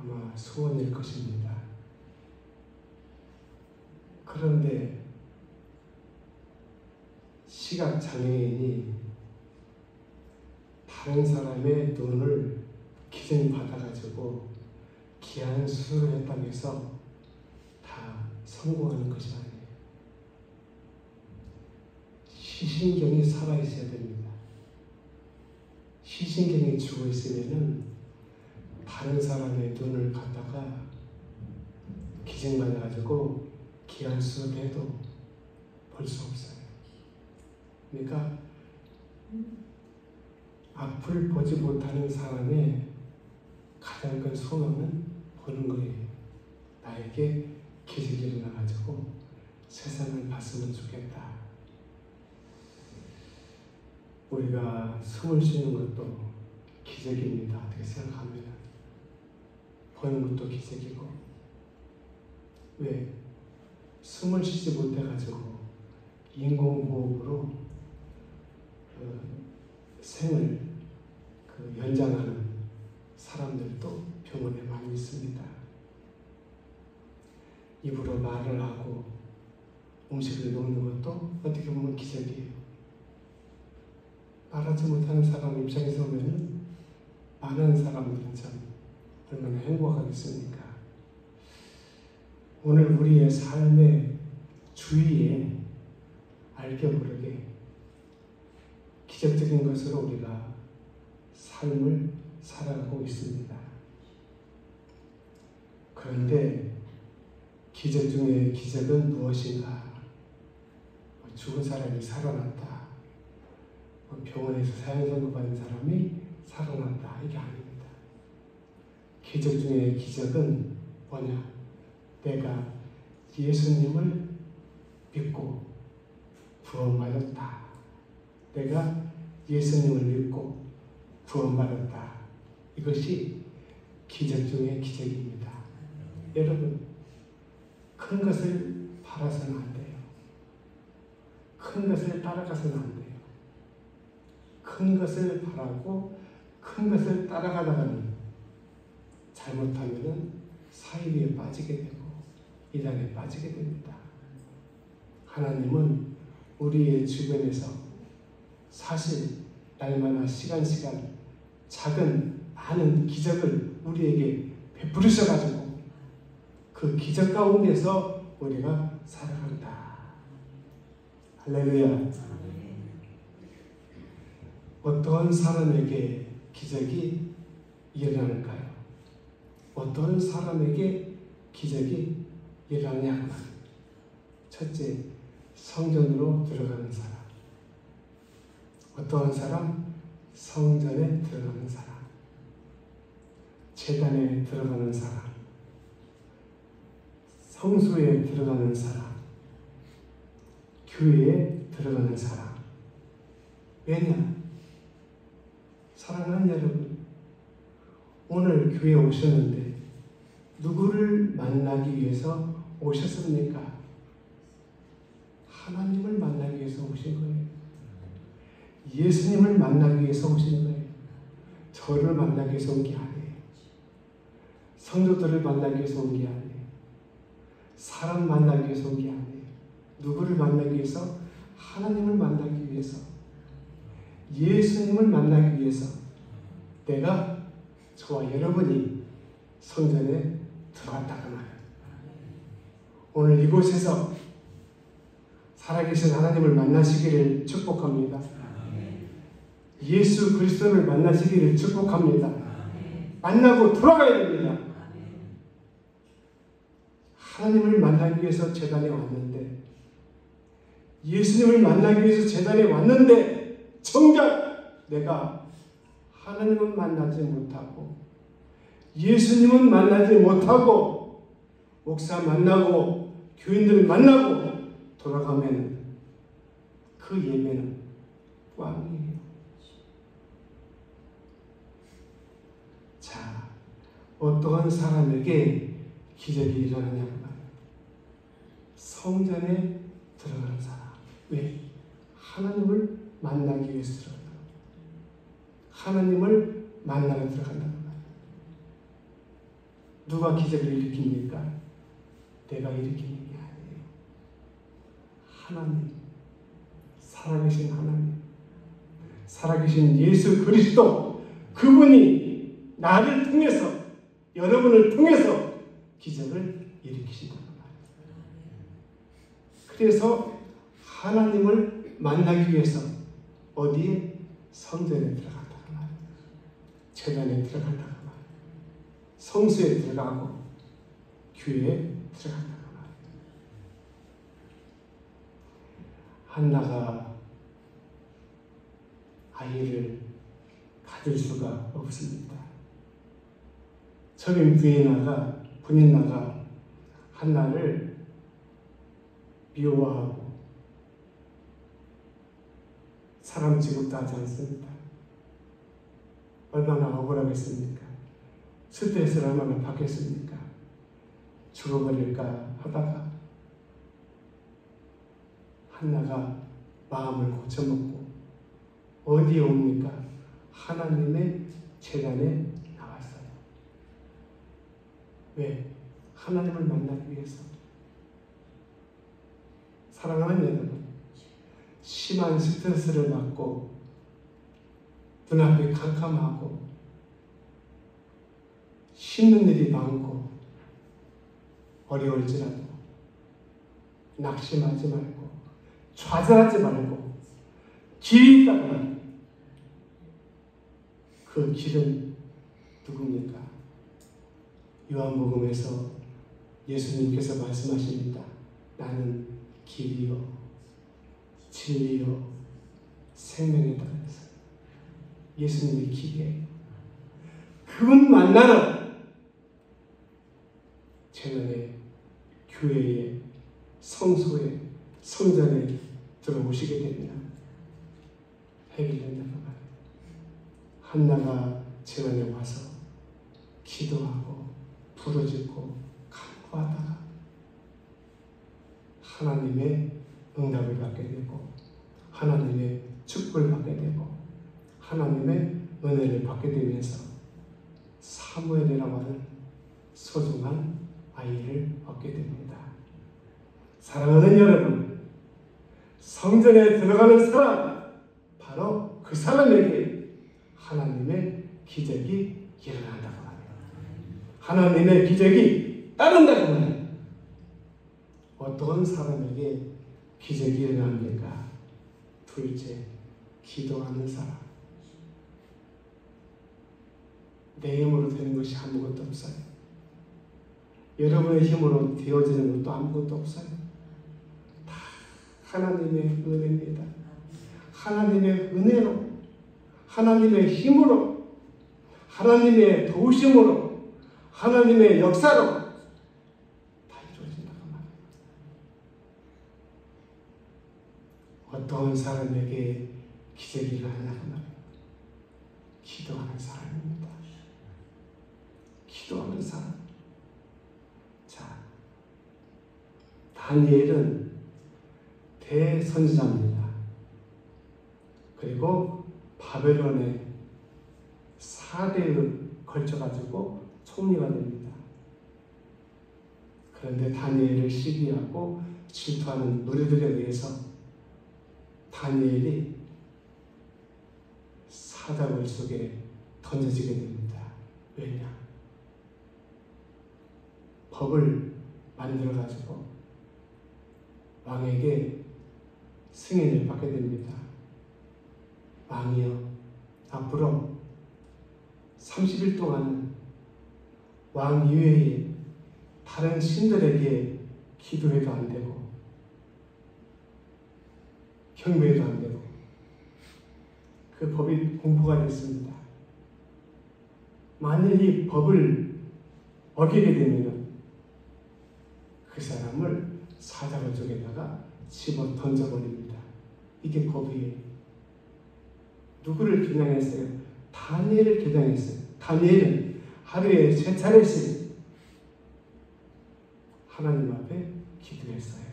아마 소원일 것입니다. 그런데 시각장애인이 다른 사람의 눈을 기증받아가지고 귀한 수술을 했다고 해서 다 성공하는 것이 아니에요. 시신경이 살아있어야 됩니다. 시신경이 죽어 있으면은 다른 사람의 눈을 갖다가 기증받아가지고 귀한 수술을 해도 볼 수 없어요. 그러니까 앞을 보지 못하는 사람의 가장 큰 소망은 보는 거예요. 나에게 기적이 일어나가지고 세상을 봤으면 좋겠다. 우리가 숨을 쉬는 것도 기적입니다. 어떻게 생각하면 보는 것도 기적이고, 왜? 숨을 쉬지 못해가지고 인공호흡으로 생을 연장하는 사람들도 병원에 많이 있습니다. 입으로 말을 하고 음식을 먹는 것도 어떻게 보면 기적이에요. 말하지 못하는 사람 입장에서 보면 많은 사람들은 참 얼마나 행복하겠습니까? 오늘 우리의 삶의 주위에 알게 모르게 기적적인 것으로 우리가 삶을 살아가고 있습니다. 그런데 기적 중에 기적은 무엇인가? 죽은 사람이 살아났다. 병원에서 사형선고 받은 사람이 살아났다. 이게 아닙니다. 기적 중에 기적은 뭐냐? 내가 예수님을 믿고 구원받았다. 내가 예수님을 믿고 구원받았다. 이것이 기적 중의 기적입니다. 여러분, 큰 것을 바라서는 안 돼요. 큰 것을 따라가서는 안 돼요. 큰 것을 바라고 큰 것을 따라가다가는 잘못하면 사이비에 빠지게 되고 이단에 빠지게 됩니다. 하나님은 우리의 주변에서 사실 날마다 시간 작은 많은 기적을 우리에게 베풀으셔가지고 그 기적 가운데서 우리가 살아간다. 할렐루야. 어떤 사람에게 기적이 일어날까요? 어떤 사람에게 기적이 일어나냐고. 첫째, 성전으로 들어가는 사람. 어떠한 사람? 성전에 들어가는 사람. 제단에 들어가는 사람. 성소에 들어가는 사람. 교회에 들어가는 사람. 왜냐? 사랑하는 여러분, 오늘 교회에 오셨는데 누구를 만나기 위해서 오셨습니까? 하나님을 만나기 위해서 오신 거예요. 예수님을 만나기 위해서 오신 거예요. 저를 만나기 위해서 온 게 아니에요. 성도들을 만나기 위해서 온 게 아니에요. 사람 만나기 위해서 온 게 아니에요. 누구를 만나기 위해서? 하나님을 만나기 위해서, 예수님을 만나기 위해서 내가, 저와 여러분이 성전에 들어갔다고 말해요. 오늘 이곳에서 살아계신 하나님을 만나시기를 축복합니다. 예수 그리스도를 만나시기를 축복합니다. 만나고 돌아가야 됩니다. 하나님을 만나기 위해서 제단에 왔는데, 예수님을 만나기 위해서 제단에 왔는데 정작 내가 하나님은 만나지 못하고 예수님은 만나지 못하고 목사 만나고 교인들 만나고 돌아가면 그 예배는 꽝이에요. 자, 어떠한 사람에게 기적이 일어나냐고 말이에요. 성전에 들어가는 사람. 왜? 하나님을 만나기 위해서 들어간다. 하나님을 만나러 들어간다는 말이에요. 누가 기적을 일으킵니까? 내가 일으키는 게 아니에요. 하나님, 살아계신 하나님, 살아계신 예수 그리스도, 그분이 나를 통해서, 여러분을 통해서 기적을 일으키신다는 말이에요. 그래서 하나님을 만나기 위해서 어디에? 성전에 들어간다는 말이에요. 제단에 들어간다는 말이에요. 성수에 들어가고 교회에 들어간다는 말이에요. 한나가 아이를 가질 수가 없습니다. 적인 분인나가 한나를 미워하고 사람 취급도 하지 않습니다. 얼마나 억울하겠습니까? 스트레스를 얼마나 받겠습니까? 죽어버릴까 하다가 한나가 마음을 고쳐먹고 어디에 옵니까? 하나님의 제단에 나왔어요. 왜? 하나님을 만나기 위해서. 사랑하는 여러분, 심한 스트레스를 받고 눈앞이 캄캄하고 힘든 일이 많고 어려울지라도 낙심하지 말고 좌절하지 말고 길이 있다면 그 길은 누굽니까? 요한복음에서 예수님께서 말씀하십니다. 나는 길이요 진리요 생명이다 그랬어요. 예수님이 길이에요. 그분 만나러 제단에, 교회에, 성소에, 성전에 들어오시게 됩니다. 해결된다는 말이에요. 한나가 제단에 와서 기도하고 부르짖고 간구하다가 하나님의 응답을 받게 되고 하나님의 축복을 받게 되고 하나님의 은혜를 받게 되면서 사무엘이라고 하는 소중한 아이를 얻게 됩니다. 사랑하는 여러분, 성전에 들어가는 사람, 바로 그 사람에게 하나님의 기적이 일어난다고 합니다. 하나님의 기적이 따른다고 합니다. 어떤 사람에게 기적이 일어납니까? 둘째, 기도하는 사람. 내 힘으로 되는 것이 아무것도 없어요. 여러분의 힘으로 되어지는 것도 아무것도 없어요. 다 하나님의 은혜입니다. 하나님의 은혜로, 하나님의 힘으로, 하나님의 도우심으로, 하나님의 역사로 다 이루어진다고 말합니다. 어떤 사람에게 기적이 일어나냐고 말합니다. 기도하는 사람입니다. 기도하는 사람. 자, 다니엘은 대선지자입니다. 그리고 바벨론의 4대에 걸쳐가지고 총리가 됩니다. 그런데 다니엘을 시기하고 질투하는 무리들에 의해서 다니엘이 사자굴 속에 던져지게 됩니다. 왜냐? 법을 만들어가지고 왕에게 승인을 받게 됩니다. 왕이여, 앞으로 30일 동안 왕 이외에 다른 신들에게 기도해도 안 되고 경배해도 안 되고 그 법이 공포가 됐습니다. 만일 이 법을 어기게 되면 그 사람을 사자굴 쪽에다가 집어 던져버립니다. 이게 법이에요. 누구를 겨냥했어요? 다니엘을 겨냥했어요. 다니엘은 하루에 3차례씩 하나님 앞에 기도했어요.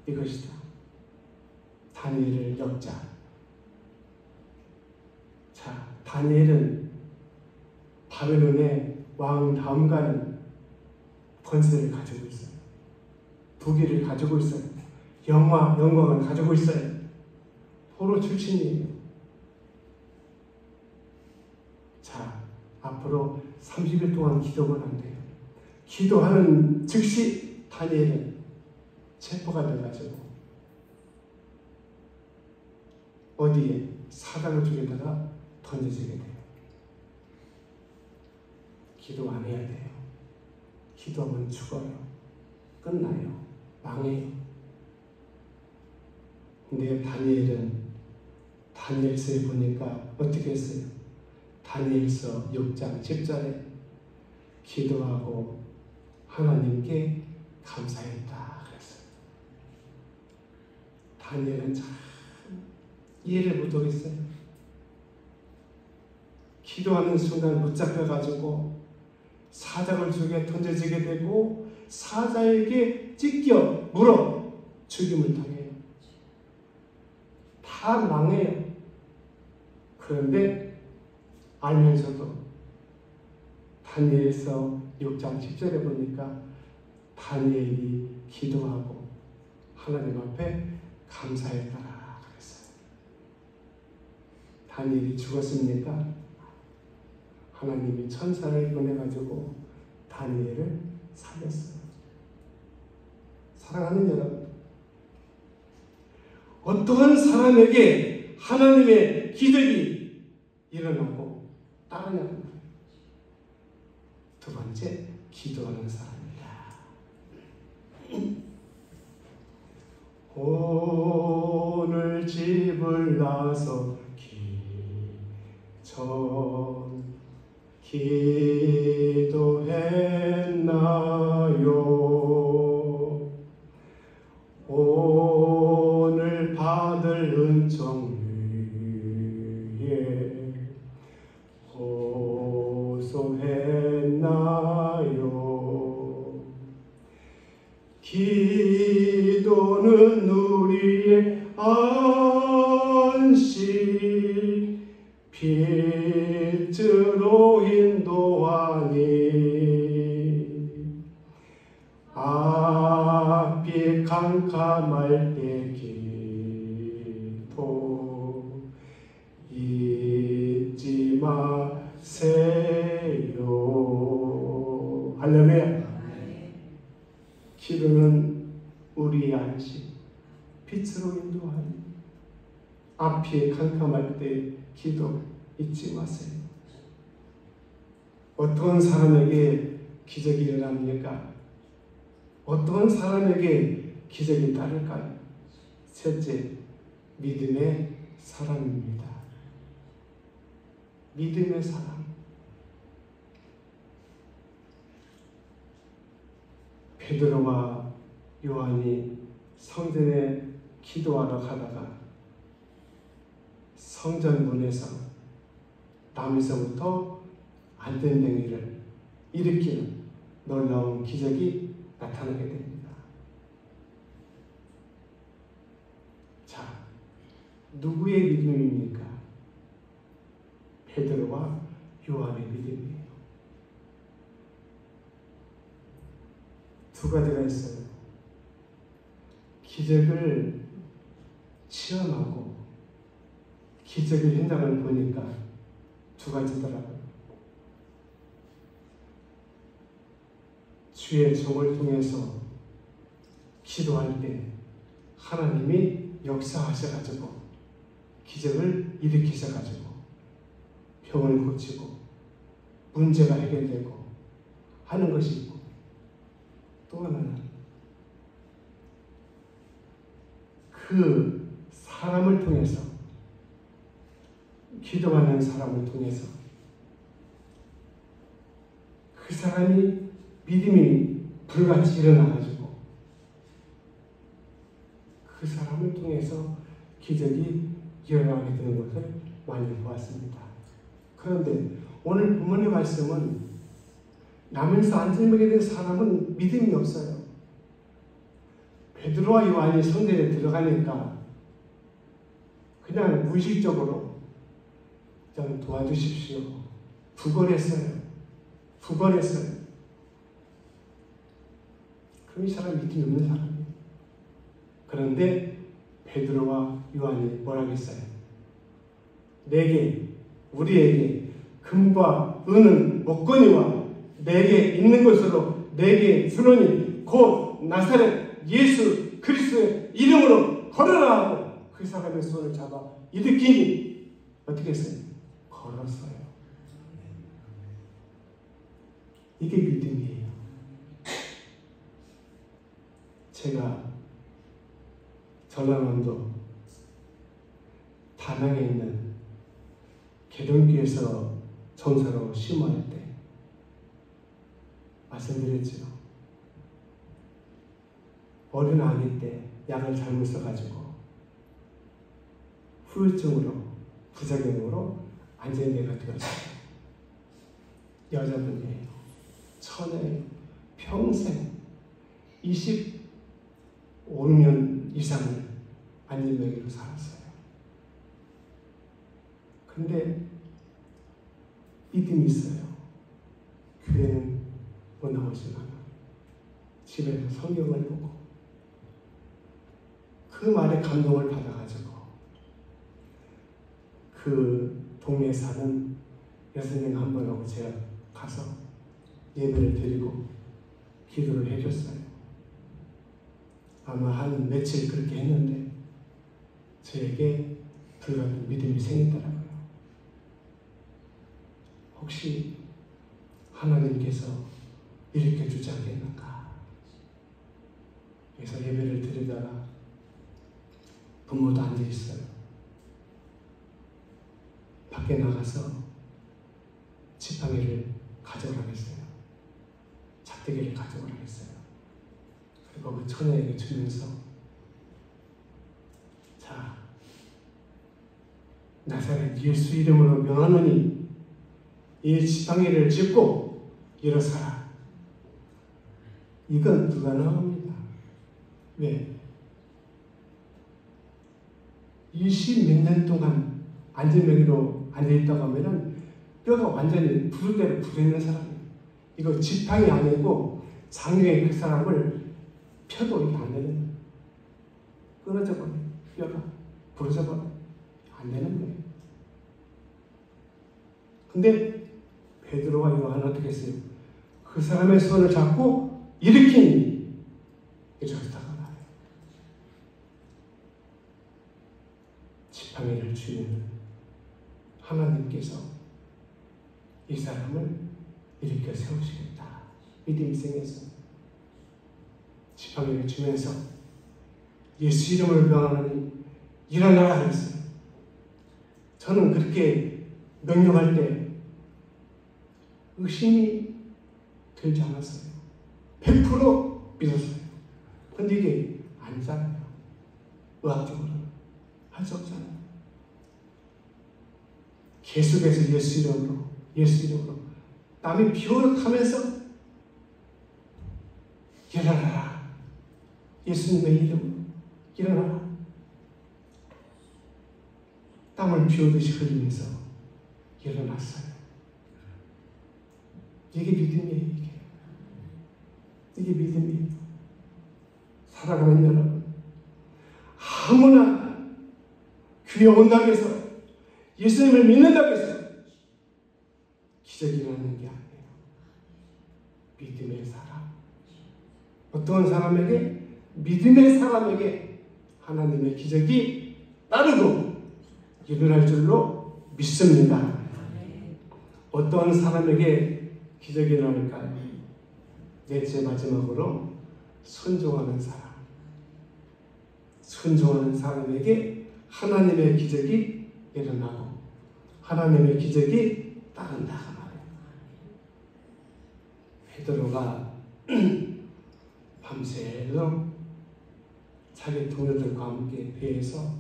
이것이다. 다니엘을 역자. 자, 다니엘은 바벨론의 왕 다음가는 권세를 가지고 있어요. 부귀를 가지고 있어요. 영광을 가지고 있어요. 포로 출신이에요. 자, 앞으로 30일 동안 기도가 안 돼요. 기도하는 즉시 다니엘은 체포가 돼가지고 어디에? 사단의 쪽에다가 던져지게 돼요. 기도 안 해야 돼요. 기도하면 죽어요. 끝나요. 망해요. 근데 다니엘서에 보니까 어떻게 했어요? 다니엘서 6장 10절에 기도하고 하나님께 감사했다 그랬어요. 다니엘은 참 이해를 못하겠어요. 기도하는 순간 붙잡혀가지고 사자굴 속에 던져지게 되고 사자에게 찢겨 물어 죽임을 당해요. 다 망해요. 그런데 알면서도 다니엘서 6장 10절에 보니까 다니엘이 기도하고 하나님 앞에 감사했더라 그랬어요. 다니엘이 죽었습니까? 하나님이 천사를 보내가지고 다니엘을 살렸어요. 사랑하는 여러분, 어떠한 사람에게 하나님의 기적이 일어나고 따르냐는 거예요. 두 번째, 기도하는 사람이다. 오늘 집을 나서 기도했나요? 오늘 받을 은총 위에 호소했나요? 기도는 우리의 안식 빛으로 인도하니 앞이 캄캄할 때 기도 잊지 마세요. 할렐루야. 기도는 우리의 안식 빛으로 인도하니 앞이 캄캄할 때 기도 잊지 마세요. 어떤 사람에게 기적이 일어납니까? 어떤 사람에게 기적이 따를까요? 셋째, 믿음의 사람입니다. 믿음의 사람. 베드로와 요한이 성전에 기도하러 가다가 성전 문에서 나무에서부터 안전뱅이를 일으키는 놀라운 기적이 나타나게 됩니다. 자, 누구의 믿음입니까? 베드로와 요한의 믿음이에요. 두 가지가 있어요. 기적을 체험하고 기적의 현장을 보니까 두 가지더라고요. 주의 종을 통해서 기도할 때 하나님이 역사하셔가지고 기적을 일으키셔가지고 병을 고치고 문제가 해결되고 하는 것이 있고, 또 하나는 그 사람을 통해서, 기도하는 사람을 통해서 그 사람이 믿음이 불같이 일어나가지고 그 사람을 통해서 기적이 일어나게 되는 것을 많이 보았습니다. 그런데 오늘 본문의 말씀은 나면서 안전하게 된 사람은 믿음이 없어요. 베드로와 요한이 성전에 들어가니까 그냥 무의식적으로 좀 도와주십시오, 구걸했어요. 두 번 했어요. 그럼 이 사람 믿음이 없는 사람이에요. 그런데 베드로와 요한이 뭐라고 했어요? 내게, 우리에게 금과 은은 목걸이와 내게 있는 것으로 내게 주노니 곧 나사렛 예수 그리스도의 이름으로 걸어라 하고 그 사람의 손을 잡아 일으키니 어떻게 했어요? 걸었어요. 이게 믿음이에요. 제가 전라남도 다낭에 있는 개동교에서 전사로 심호할 때 말씀드렸죠. 어린 아기 때 약을 잘못 써가지고 후유증으로 부작용으로 안전대가 되었어요. 여자분이에요. 처녀예요. 평생 25년 이상을 안전병으로 살았어요. 근데 믿음이 있어요. 교회는 못 나오지만 집에서 성경을 보고 그 말에 감동을 받아가지고 그 동네에 사는 여선생 한 분하고 제가 가서 예배를 드리고 기도를 해줬어요. 아마 한 며칠 그렇게 했는데 저에게 불같은 믿음이 생기더라고요. 혹시 하나님께서 일으켜주지 않겠는가? 그래서 예배를 드리다가 부모도 앉아있어요. 밖에 나가서 지팡이를 가져오라고 했어요. 작대기를 가져오라고 했어요. 그리고 그 처녀에게 주면서 자, 나사렛 예수 이름으로 명하노니 이 지팡이를 짚고 일어서라. 이건 불가능합니다. 왜? 20몇 년 동안 안전병으로 앉아있다고 하면은 뼈가 완전히 부르대로 부러있는 사람이에요. 이거 지팡이 아니고 장경에 그 사람을 펴도 이게 안 되는 거예요. 끊어져 버려요. 뼈가 부러져 버려요. 안 되는 거예요. 근데 베드로와 요한은 어떻게 했어요? 그 사람의 손을 잡고 일으키니 일어서다가 나요. 지팡이를 쥐는 하나님께서 이 사람을 일으켜 세우시겠다. 믿음이 생겨서 지팡이를 쥐면서 예수 이름을 명하노니 일어나라 그랬어요. 저는 그렇게 명령할 때 의심이 들지 않았어요. 100% 믿었어요. 근데 이게 아니잖아요. 의학적으로는 할 수 없잖아요. 계속해서 예수 이름으로 땀이 비오락하면서 일어나라. 예수님의 이름으로 일어나라. 땀을 비오듯이 흘리면서 일어났어요. 이게 믿음이에요. 이게 믿음이에요. 살아가는 여러분, 아무나 교회 온다고 해서 예수님을 믿는다고 해서 기적이 일어나는 게 아니에요. 믿음의 사람, 어떤 사람에게, 믿음의 사람에게 하나님의 기적이 따르고 일어날 줄로 믿습니다. 어떤 사람에게 기적이 일어날까요? 넷째 마지막으로 순종하는 사람. 순종하는 사람에게 하나님의 기적이 일어나고 하나님의 기적이 따른다 그 말이에요. 베드로가 밤새도록 자기 동료들과 함께 배에서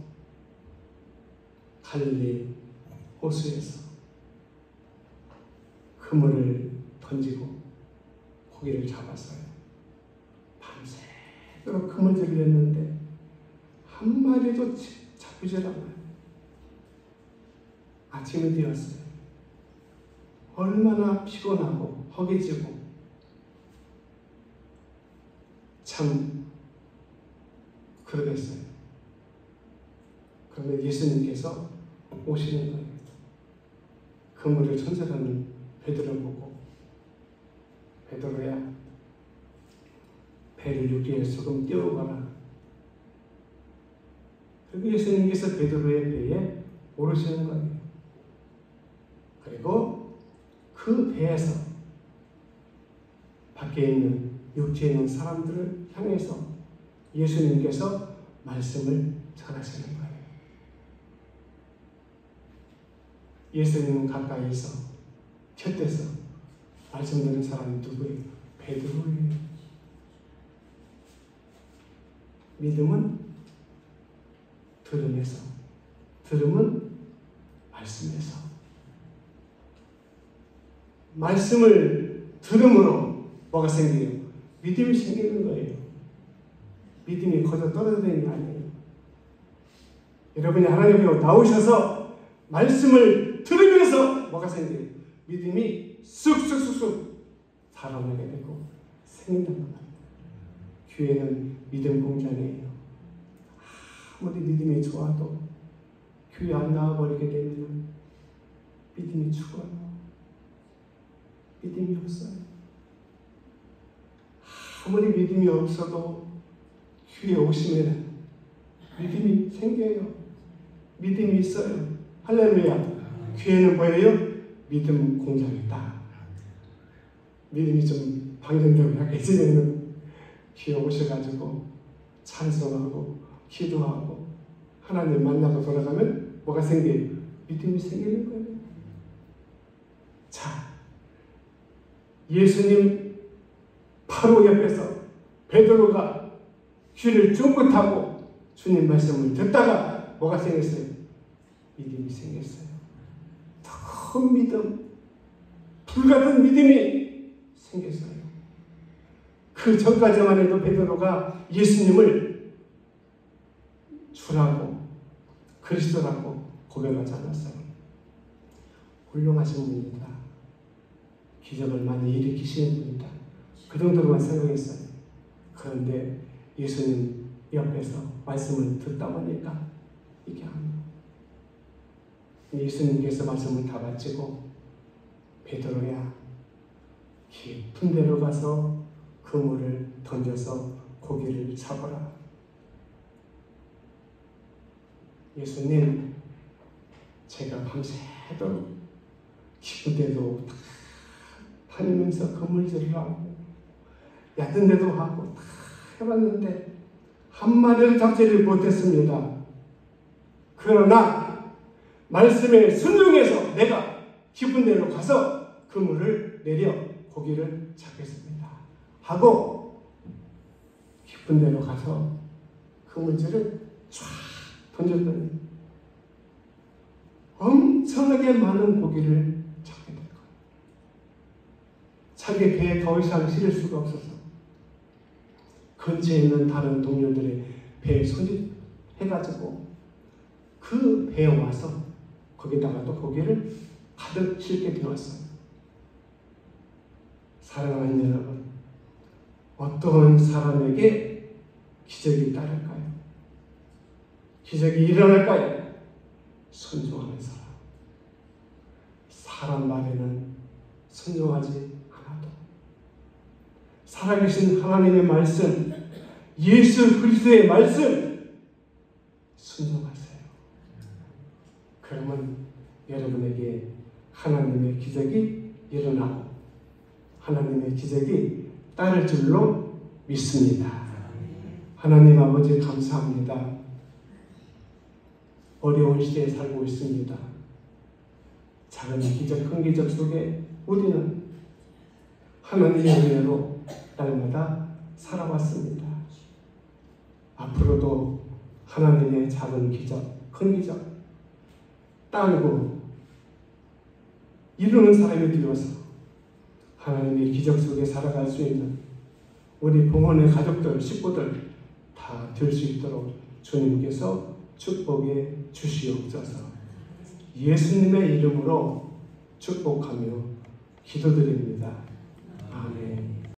갈릴리 호수에서 그물을 던지고 고기를 잡았어요. 밤새도록 그물질을 했는데 한 마리도 잡히질 않아요. 아침이 되었어요. 얼마나 피곤하고 허기지고 참 그러겠어요. 그러면 예수님께서 오시는 거예요. 그물을 손질하는 베드로 보고, 베드로야, 배를 육지에 조금 띄워가라. 그리고 예수님께서 베드로의 배에 오르시는 거예요. 그리고 그 배에서 밖에 있는 육지에 있는 사람들을 향해서 예수님께서 말씀을 전하시는 거예요. 예수님은 가까이서 곁에서 말씀 듣는 사람이 누구예요? 베드로예요. 믿음은 들음에서, 들음은 말씀에서. 말씀을 들음으로 뭐가 생겨요? 믿음이 생기는 거예요. 믿음이 거저 떨어지는 게 아니에요. 여러분이 하나님으로 나오셔서 말씀을 들으면서 뭐가 생겨요? 믿음이 쑥쑥쑥쑥 자라나게 되고 생긴다는 거예요. 교회는 믿음 공장이에요. 아무리 믿음이 좋아도 교회 안 나와버리게 되면 믿음이 죽어요. 믿음이 없어요. 아무리 믿음이 없어도 교회에 오시면 믿음이 생겨요. 믿음이 있어요. 할렐루야. 교회는 뭐예요? 믿음 공장이다. 믿음이 좀 방전되고 약해지면 교회 오셔가지고 찬송하고 기도하고 하나님 만나고 돌아가면 뭐가 생겨요? 믿음이 생기는 거예요. 자, 예수님 바로 옆에서 베드로가 귀를 쫑긋하고 주님 말씀을 듣다가 뭐가 생겼어요? 믿음이 생겼어요. 더 큰 믿음, 불같은 믿음이 생겼어요. 그 전까지만 해도 베드로가 예수님을 주라고 그리스도라고 고백하지 않았어요. 훌륭하신 분입니다. 기적을 많이 일으키시는 분이다. 그 정도로만 생각했어요. 그런데 예수님 옆에서 말씀을 듣다 보니까 이게 아니에요. 예수님께서 말씀을 다 바치고 베드로야 깊은 데로 가서 그물을 던져서 고기를 잡아라. 예수님, 제가 밤새도록 깊은 데도 다 다니면서 그물질을 하고 얕은 데도 하고 다 해봤는데 한 마리를 잡지를 못했습니다. 그러나 말씀에 순종해서 내가 깊은 데로 가서 그물을 내려 고기를 잡겠습니다. 하고 깊은 데로 가서 그물질을 쫙 던졌더니 엄청나게 많은 고기를 잡게 된 거예요. 자기 배에 더 이상 실을 수가 없어서 근처에 있는 다른 동료들의 배에 손질해가지고 그 배에 와서 거기다가 또 고기를 가득 싣게 되었어요. 사랑하는 여러분, 어떤 사람에게 기적이 따를까요? 기적이 일어날까요? 순종하는 사람. 사람 말에는 순종하지 않아도 살아계신 하나님의 말씀, 예수 그리스도의 말씀 순종하세요. 그러면 여러분에게 하나님의 기적이 일어나고 하나님의 기적이 따를 줄로 믿습니다. 하나님 아버지 감사합니다. 어려운 시대에 살고 있습니다. 작은 기적, 큰 기적 속에 우리는 하나님의 은혜로 날마다 살아왔습니다. 앞으로도 하나님의 작은 기적, 큰 기적 따르고 이루는 사람이 되어서 하나님의 기적 속에 살아갈 수 있는 우리 부모의 가족들, 식구들 다 될 수 있도록 주님께서 축복해 주시옵소서. 예수님의 이름으로 축복하며 기도드립니다.